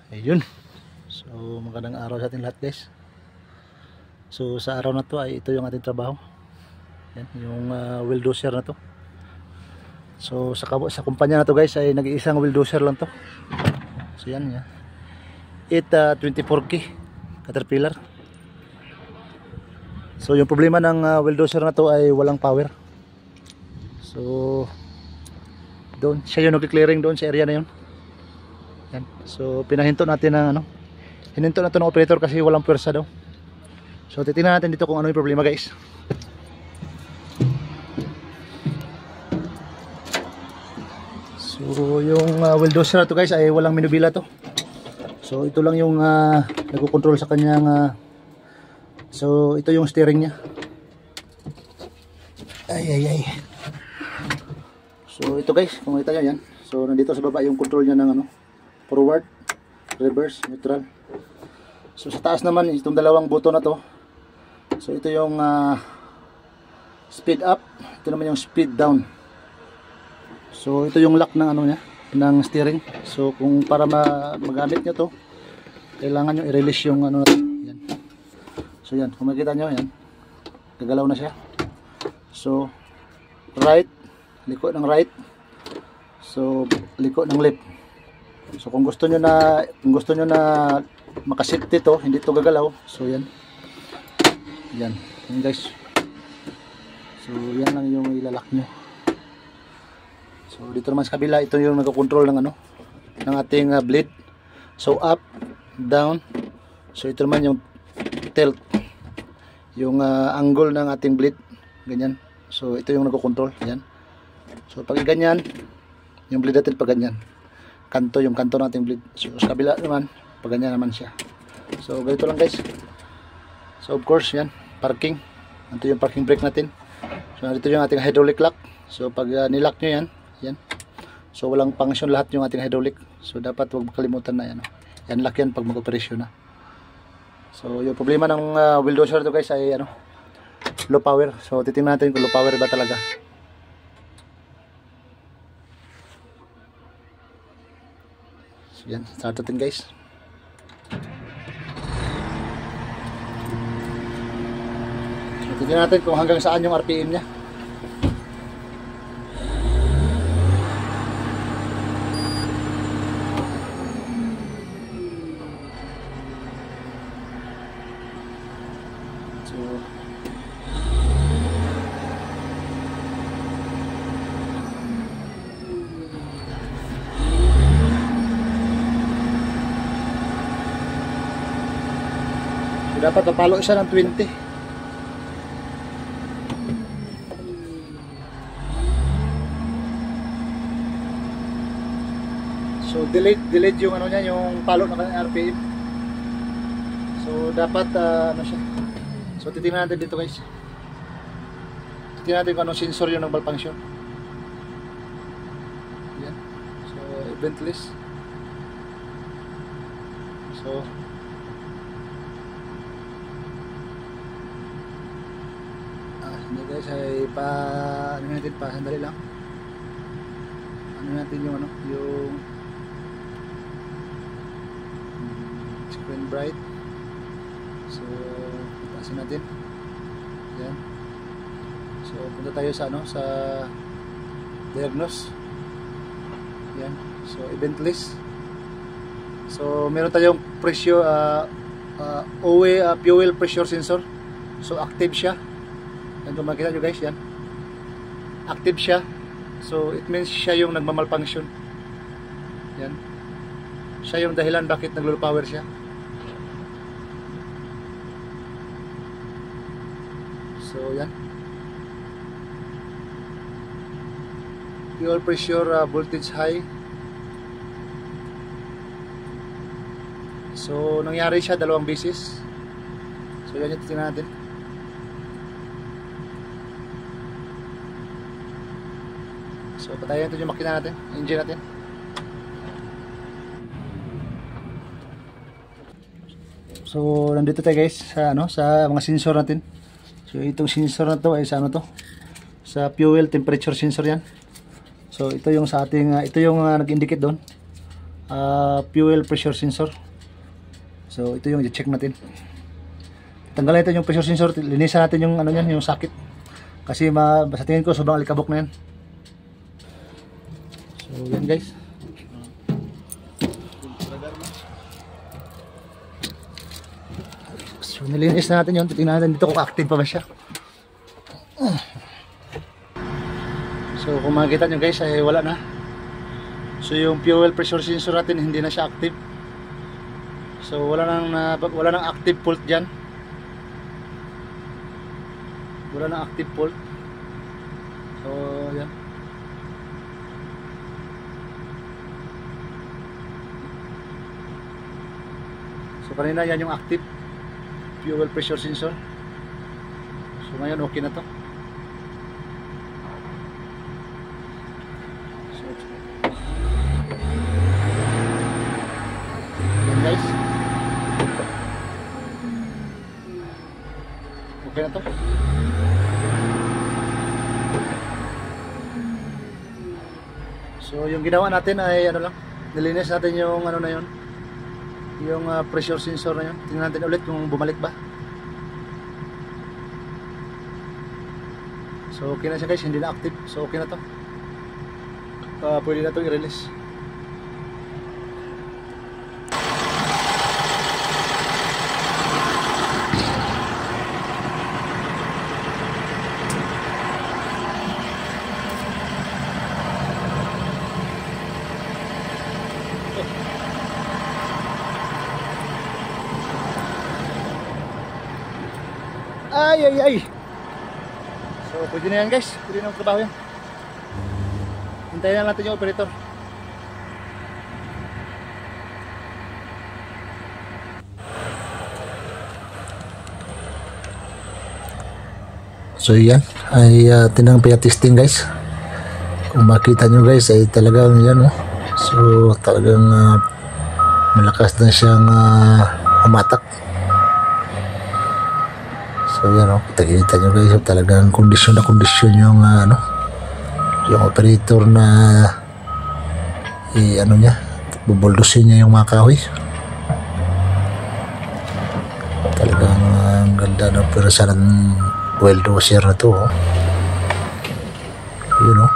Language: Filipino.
Ayun. So magandang araw sa ating lahat guys. So sa araw na to ay ito yung ating trabaho. Yan, yung wheel dozer na to. So sa kumpanya na to guys ay nag-iisang wheel dozer lang to. So yan yan. 24K Caterpillar. So yung problema ng wheel dozer na to ay walang power. So doon siya yung nag-clearing doon sa area na yun. Yan. So pinahinto natin ng hininto na to ng operator kasi walang pwersa daw. So titingnan natin dito kung ano yung problema guys. So yung wheel dozer na to guys ay walang minubila to. So ito lang yung nagko-control sa kanyang so ito yung steering niya. Ay. So ito guys, kung makita nyo yan. So nandito sa baba yung control niya ng forward, reverse, neutral. So sa taas naman itong dalawang buto na to. So ito yung speed up, ito naman yung speed down. So ito yung lock ng niya, ng steering. So kung para magamit niyo to, kailangan nyo i-release yung yan. So yan, kung makita nyo yan, gagalaw na siya. So right, liko ng right. So liko ng left. So kung gusto nyo na makasafety to, hindi to gagalaw. So yan. Yan guys. So yan lang yung ilalak nyo. So dito naman sa kabila, ito yung nagko-control ng ng ating blade. So up, down. So ito naman yung tilt. Yung angle ng ating blade. Ganyan. So ito yung nagko-control. Yan. So pag ganyan, yung blade natin pag ganyan. Kanto yung kanto nating blade. So sa kabila naman pag ganyan naman siya. So ganito lang guys. So of course yan, parking. Ito yung parking brake natin. So dito yung ating hydraulic lock. So pag nilock nyo yan, yan. So walang function lahat yung ating hydraulic. So dapat huwag makalimutan na yan. Yan lock yan pag mag-operasyon na. So yung problema ng wheel dozer to guys ay low power. So titingnan natin kung low power ba talaga. Yan, start natin guys. So, tignan natin kung hanggang saan yung RPM nya. So dapat mapalo siya ng 20. So delete yung niya, yung palo ng RPM. So dapat siya. So titingnan natin dito guys. Titingnan natin kung anong sensor yung nag-malfunction. Yan. So event list. So hindi guys ay natin sandali lang. Natin yung yung screen bright. So tasin natin. Yan. So punta tayo sa sa diagnose. Yan. So event list. So meron tayong pressure OE fuel pressure sensor. So active siya. Yan, kung makikita nyo guys, yan active siya. So it means siya yung nagmamalfunction. Yan, siya yung dahilan bakit nag-low power siya. So yan, fuel pressure voltage high. So nangyari siya dalawang beses. So yan yung titingnan natin. So patayin natin yung makina natin, engine natin. So nandito tayo guys sa sa mga sensor natin. So itong sensor na to ay sa sa fuel temperature sensor yan. So ito yung sa ating ito yung nag-indicate doon. fuel pressure sensor. So ito yung i-check natin. Tanggalin natin yung pressure sensor, linisan natin yung ano niyan, yung sakit. Kasi sa tingin ko sobrang alikabok na yan. So yan guys. So nilinis na natin yun, titingnan natin dito kung active pa ba siya. So kung makikita nyo guys ay wala na. So yung fuel pressure sensor natin hindi na siya active. So wala nang active fault diyan. Wala nang active fault. So yan. So kanina yan yung active fuel pressure sensor. So ngayon okay na to. So yan guys. Okay na to. So yung ginawa natin ay ano lang, nilinis natin yung ano na yun, yung pressure sensor na yun. Tingnan natin ulit kung bumalik ba. So okay na siya guys, hindi na active. So okay na to. Pwede na to i-release. Ay. So pwede na yan guys, pwede na magtrabaho yan. Hintayin na natin yung operator. So yan ay tinangpaya testing guys. Kung makita nyo guys ay talagang yan so talagang malakas na siyang umatak. So yan kita nyo guys, talagang kondisyon na kondisyon yung yung operator na niya, bubuldusin niya yung mga kahoy. Talagang ganda ng operasyon ng oil doser na to. Yun